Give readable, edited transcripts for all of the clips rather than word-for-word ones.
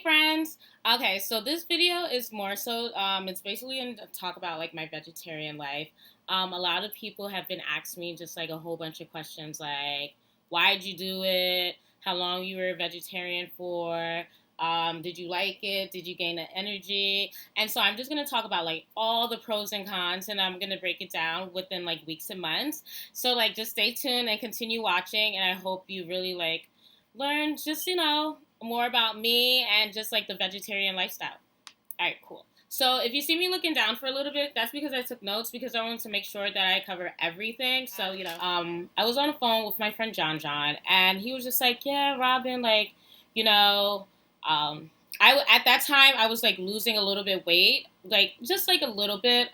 friends. Okay, so this video is more so it's basically going to talk about like my vegetarian life. A lot of people have been asking me just like a whole bunch of questions like why'd you do it? How long you were a vegetarian for? Did you like it? Did you gain the energy? And so I'm just going to talk about like all the pros and cons, and I'm going to break it down within like weeks and months. So like just stay tuned and continue watching, and I hope you really like learn just, more about me and just like the vegetarian lifestyle. All right, cool. So if you see me looking down for a little bit, that's because I took notes because I wanted to make sure that I cover everything. So, I was on the phone with my friend John, and he was just like, yeah, Robin, like, you know, at that time I was like losing a little bit weight, like just like a little bit.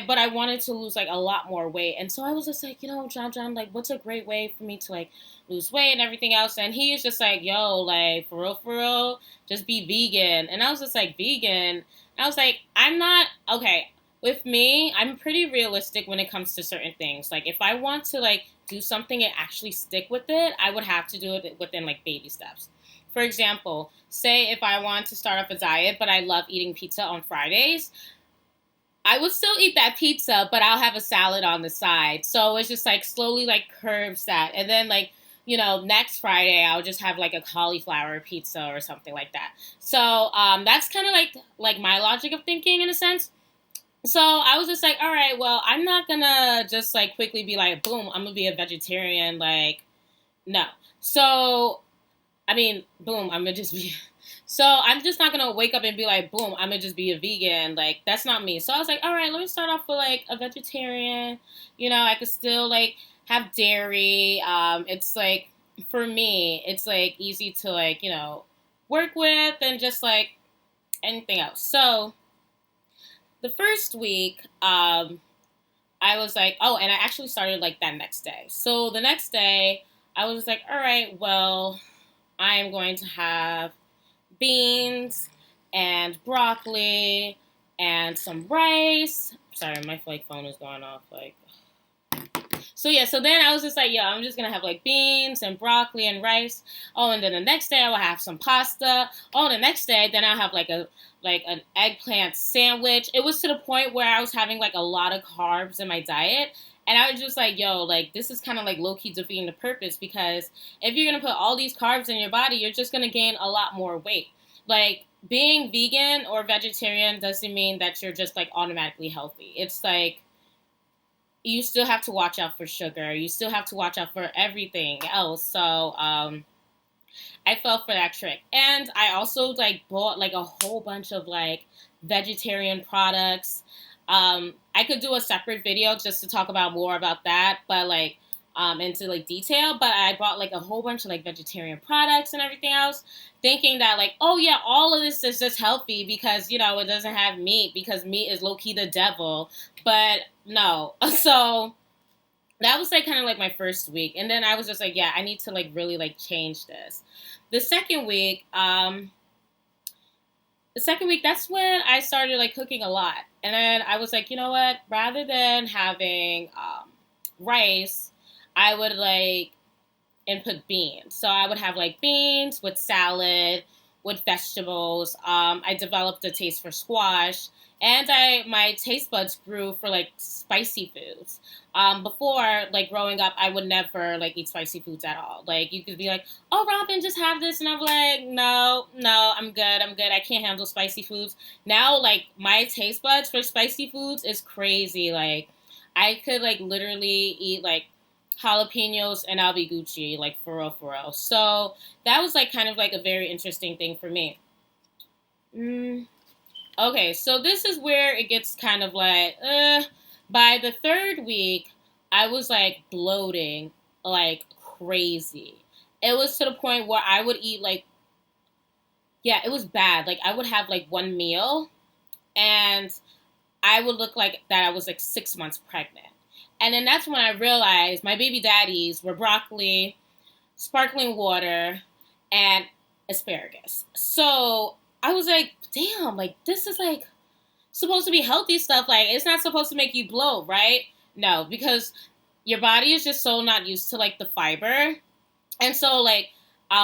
But I wanted to lose like a lot more weight. And so I was just like, John, like, what's a great way for me to like lose weight and everything else? And he is just like, yo, like, for real, just be vegan. And I was just like, vegan? And I was like, I'm not, okay, with me, I'm pretty realistic when it comes to certain things. Like, if I want to like do something and actually stick with it, I would have to do it within like baby steps. For example, say if I want to start off a diet, but I love eating pizza on Fridays, I would still eat that pizza, but I'll have a salad on the side. So it's just like slowly like curbs that. And then like, next Friday I'll just have like a cauliflower pizza or something like that. So that's kind of like my logic of thinking in a sense. So I was just like, all right, well, I'm not gonna just like quickly be like, boom, I'm gonna be a vegetarian. Like, no. So I mean, boom, I'm gonna just be. So I'm just not gonna wake up and be like, boom, I'm gonna just be a vegan. Like, that's not me. So I was like, all right, let me start off with like a vegetarian. I could still like have dairy. It's like for me, it's like easy to like work with and just like anything else. So the first week, I was like, oh, and I actually started like that next day. So the next day, I was like, all right, well, I am going to have beans and broccoli and some rice. Sorry, my like phone is going off. So then I was just like, yeah, I'm just gonna have like beans and broccoli and rice. Oh, and then the next day I will have some pasta. Oh, the next day then I'll have like an eggplant sandwich. It was to the point where I was having like a lot of carbs in my diet. And I was just like, yo, like, this is kind of like low-key defeating the purpose, because if you're going to put all these carbs in your body, you're just going to gain a lot more weight. Like, being vegan or vegetarian doesn't mean that you're just, like, automatically healthy. It's like, you still have to watch out for sugar. You still have to watch out for everything else. So, I fell for that trick. And I also, like, bought, like, a whole bunch of, like, vegetarian products. I could do a separate video just to talk about more about that, but like into like detail. But I bought like a whole bunch of like vegetarian products and everything else, thinking that like, oh yeah, all of this is just healthy because it doesn't have meat, because meat is low key the devil. But no, so that was like kind of like my first week, and then I was just like, yeah, I need to like really like change this. The second week, that's when I started like cooking a lot. And then I was like, you know what? Rather than having rice, I would like input beans. So I would have like beans with salad, with vegetables. I developed a taste for squash, and my taste buds grew for like spicy foods. Before, like growing up, I would never like eat spicy foods at all. Like you could be like, "Oh, Robin, just have this," and I'm like, "No, I'm good. I can't handle spicy foods." Now, like my taste buds for spicy foods is crazy. Like I could like literally eat like jalapenos and I'll be Gucci, like for real. So that was like kind of like a very interesting thing for me. Okay, so this is where it gets kind of like, by the third week, I was like bloating like crazy. It was to the point where I would eat like, yeah, it was bad. Like I would have like one meal and I would look like that I was like 6 months pregnant. And then that's when I realized my baby daddies were broccoli, sparkling water, and asparagus. So I was like, damn, like this is like supposed to be healthy stuff. Like it's not supposed to make you bloat, right? No, because your body is just so not used to like the fiber. And so like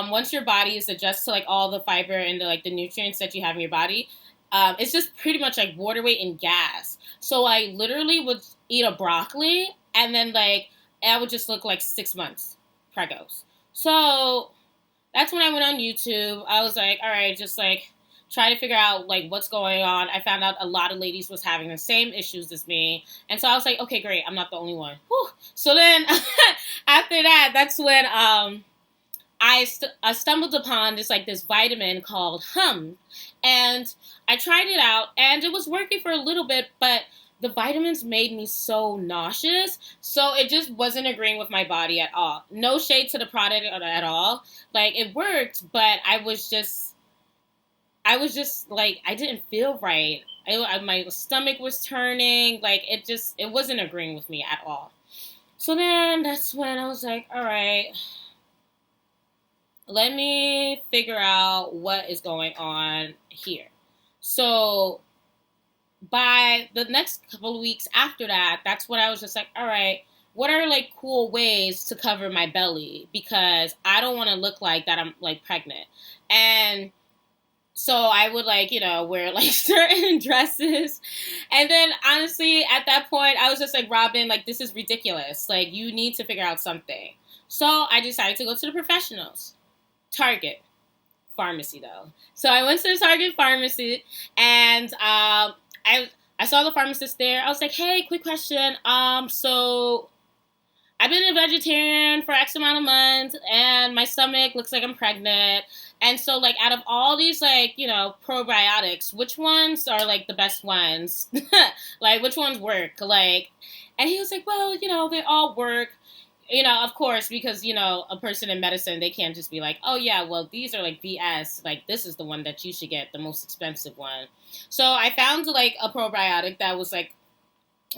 once your body is adjusted to like all the fiber and the nutrients that you have in your body, it's just pretty much like water weight and gas. So I literally would eat a broccoli, and then like I would just look like 6 months pregos. So that's when I went on YouTube. I was like, all right, just like try to figure out like what's going on. I found out a lot of ladies was having the same issues as me, and so I was like, okay, great, I'm not the only one. Whew. So then after that, that's when I stumbled upon this vitamin called Hum, and I tried it out, and it was working for a little bit, but the vitamins made me so nauseous, so it just wasn't agreeing with my body at all. No shade to the product at all. Like, it worked, but I was just like, I didn't feel right. My stomach was turning. Like, it wasn't agreeing with me at all. So then that's when I was like, all right, let me figure out what is going on here. So by the next couple of weeks after that, that's when I was just like, all right, what are like cool ways to cover my belly? Because I don't want to look like that I'm like pregnant. And so I would wear like certain dresses. And then honestly, at that point, I was just like, Robin, like, this is ridiculous. Like, you need to figure out something. So I decided to go to the professionals. Target pharmacy, though. So I went to the Target pharmacy, and I saw the pharmacist there. I was like, hey, quick question. So I've been a vegetarian for X amount of months, and my stomach looks like I'm pregnant. And so, like, out of all these, like, probiotics, which ones are, like, the best ones? Like, which ones work? Like, and he was like, well, they all work. Of course, because, a person in medicine, they can't just be like, oh, yeah, well, these are, like, BS. Like, this is the one that you should get, the most expensive one. So I found, like, a probiotic that was, like,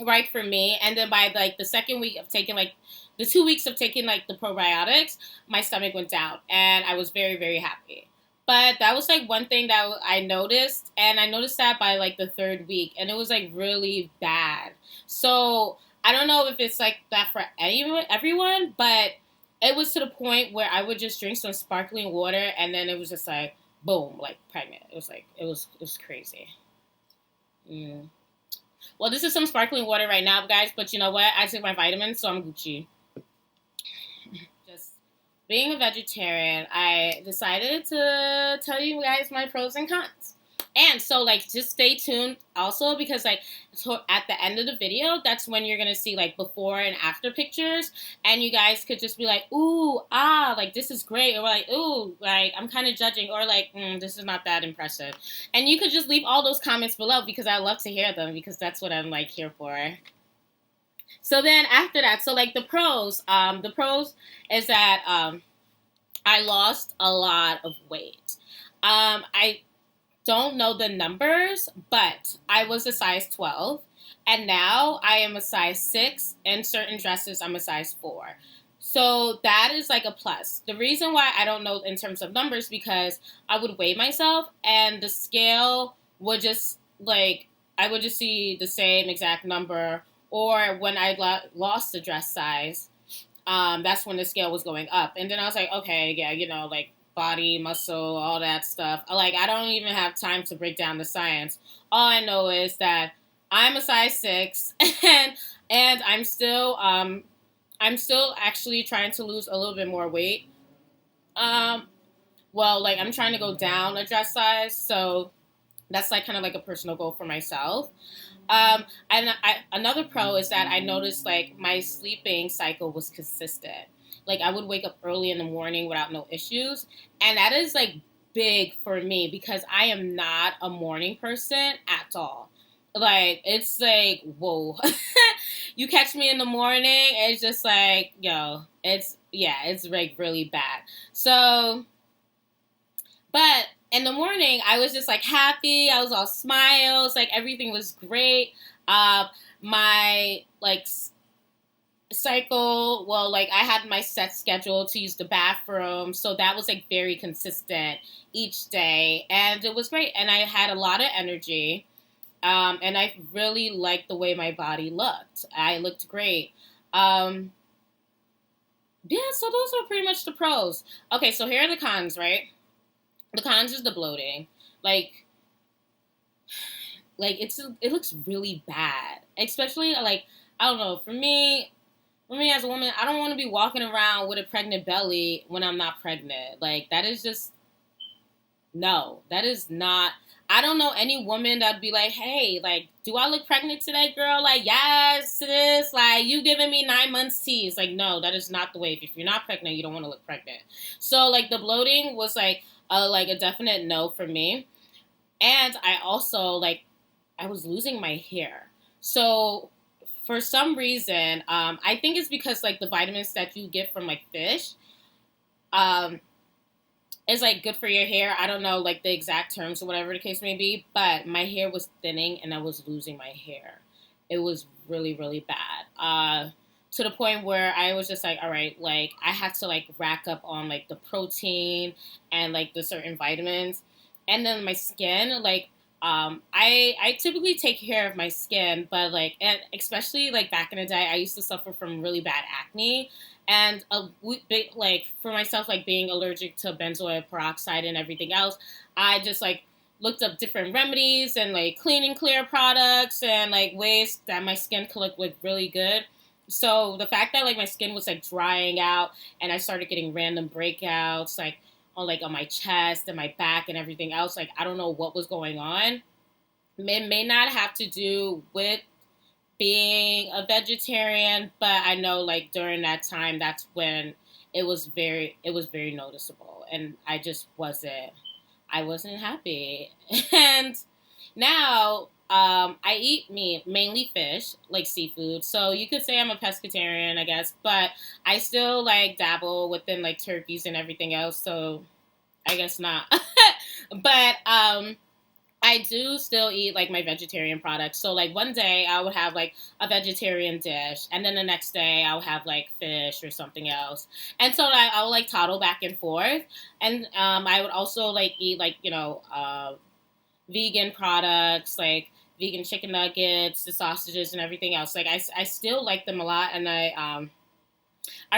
right for me. And then by, like, the second week of taking, like, the 2 weeks of taking, like, the probiotics, my stomach went down. And I was very, very happy. But that was, like, one thing that I noticed. And I noticed that by, like, the third week. And it was, like, really bad. So I don't know if it's like that for everyone, but it was to the point where I would just drink some sparkling water, and then it was just like, boom, like pregnant. It was like, it was crazy. Mm. Well, this is some sparkling water right now, guys, but you know what? I took my vitamins, so I'm Gucci. Just being a vegetarian, I decided to tell you guys my pros and cons. And so, like, just stay tuned also, because, like, at the end of the video, that's when you're going to see, like, before and after pictures. And you guys could just be like, ooh, like, this is great. Or, like, ooh, like, I'm kind of judging. Or, like, this is not that impressive. And you could just leave all those comments below, because I love to hear them, because that's what I'm, like, here for. So then after that, so, like, the pros is that I lost a lot of weight. I don't know the numbers, but I was a size 12, and now I am a size 6. In certain dresses, I'm a size 4. So that is like a plus. The reason why I don't know in terms of numbers, because I would weigh myself, and the scale would just, like, I would just see the same exact number, or when I lost the dress size, that's when the scale was going up. And then I was like, okay, yeah, like, body, muscle, all that stuff. Like, I don't even have time to break down the science. All I know is that I'm a size 6, and I'm still actually trying to lose a little bit more weight. Well, like, I'm trying to go down a dress size, so that's like kind of like a personal goal for myself. Another pro is that I noticed, like, my sleeping cycle was consistent. Like, I would wake up early in the morning without no issues. And that is, like, big for me, because I am not a morning person at all. Like, it's like, whoa. You catch me in the morning, it's just like, yo, it's like really bad. So, but in the morning, I was just, like, happy. I was all smiles. Like, everything was great. My, like, cycle, well, like, I had my set schedule to use the bathroom, so that was, like, very consistent each day, and it was great, and I had a lot of energy, and I really liked the way my body looked. I looked great. Yeah, so those are pretty much the pros. Okay, so here are the cons, right? The cons is the bloating. Like it looks really bad. Especially like I don't know, for me as a woman, I don't want to be walking around with a pregnant belly when I'm not pregnant. Like that is just no, that is not. I don't know any woman that'd be like, hey, like, do I look pregnant today, girl? Like, yes, sis. Like, you giving me 9 months tease. Like, no, that is not the way. If you're not pregnant, you don't want to look pregnant. So, like, the bloating was like a definite no for me. And I also like I was losing my hair. So for some reason, I think it's because like the vitamins that you get from like fish, um, is like good for your hair. I don't know like the exact terms or whatever the case may be, but my hair was thinning and I was losing my hair. It was really really bad. To the point where I was just like, all right, like I had to like rack up on like the protein and like the certain vitamins, and then my skin like. I typically take care of my skin, but like, and especially like back in the day, I used to suffer from really bad acne, and like for myself, like being allergic to benzoyl peroxide and everything else, I just like looked up different remedies and like clean and clear products and like ways that my skin could look really good. So the fact that like my skin was like drying out and I started getting random breakouts like on my chest and my back and everything else, like I don't know what was going on. It may not have to do with being a vegetarian, but I know like during that time, that's when it was very noticeable, and I wasn't happy. And now I eat meat, mainly fish, like seafood. So you could say I'm a pescatarian, I guess, but I still like dabble within like turkeys and everything else. So I guess not. But I do still eat like my vegetarian products. So like one day I would have like a vegetarian dish, and then the next day I would have like fish or something else. And so like, I would like toddle back and forth. And I would also like eat like vegan products like vegan chicken nuggets, the sausages, and everything else. Like I still like them a lot, and I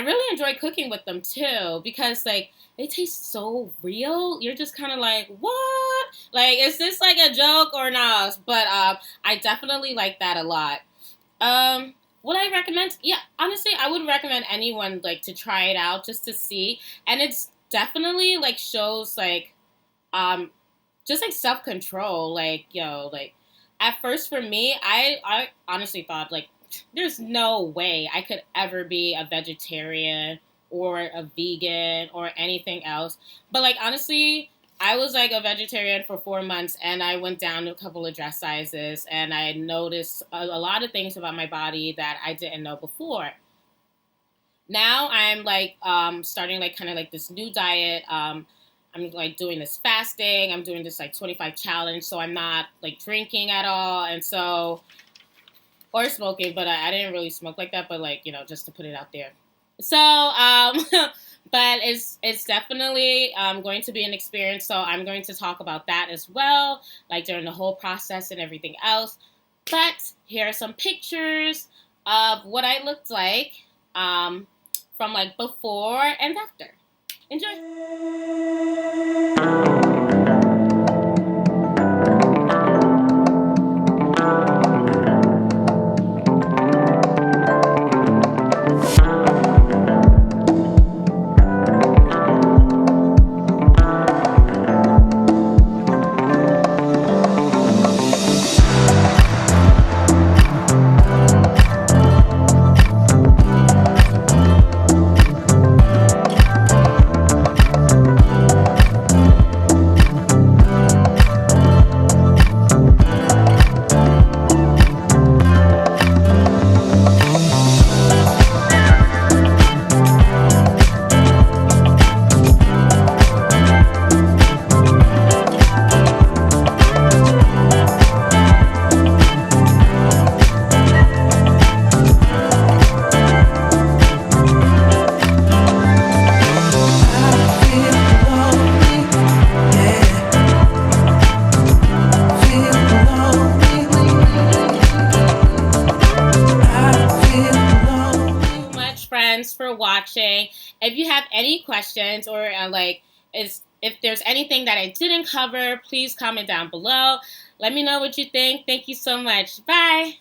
really enjoy cooking with them too because like they taste so real. You're just kind of like, what? Like, is this like a joke or not? But I definitely like that a lot. Would I recommend? Yeah, honestly, I would recommend anyone like to try it out just to see. And it's definitely like shows like um just like self control. Like like at first for me, I honestly thought like there's no way I could ever be a vegetarian or a vegan or anything else. But like honestly, I was like a vegetarian for 4 months and I went down a couple of dress sizes and I noticed a lot of things about my body that I didn't know before. Now I'm like starting like kind of like this new diet. I'm like doing this fasting. I'm doing this like 25 challenge, so I'm not like drinking at all, and so or smoking, but I didn't really smoke like that, but like, just to put it out there. So, but it's definitely going to be an experience. So I'm going to talk about that as well, like during the whole process and everything else. But here are some pictures of what I looked like from like before and after. Enjoy. if you have any questions or if there's anything that I didn't cover, please comment down below. Let me know what you think. Thank you so much. Bye.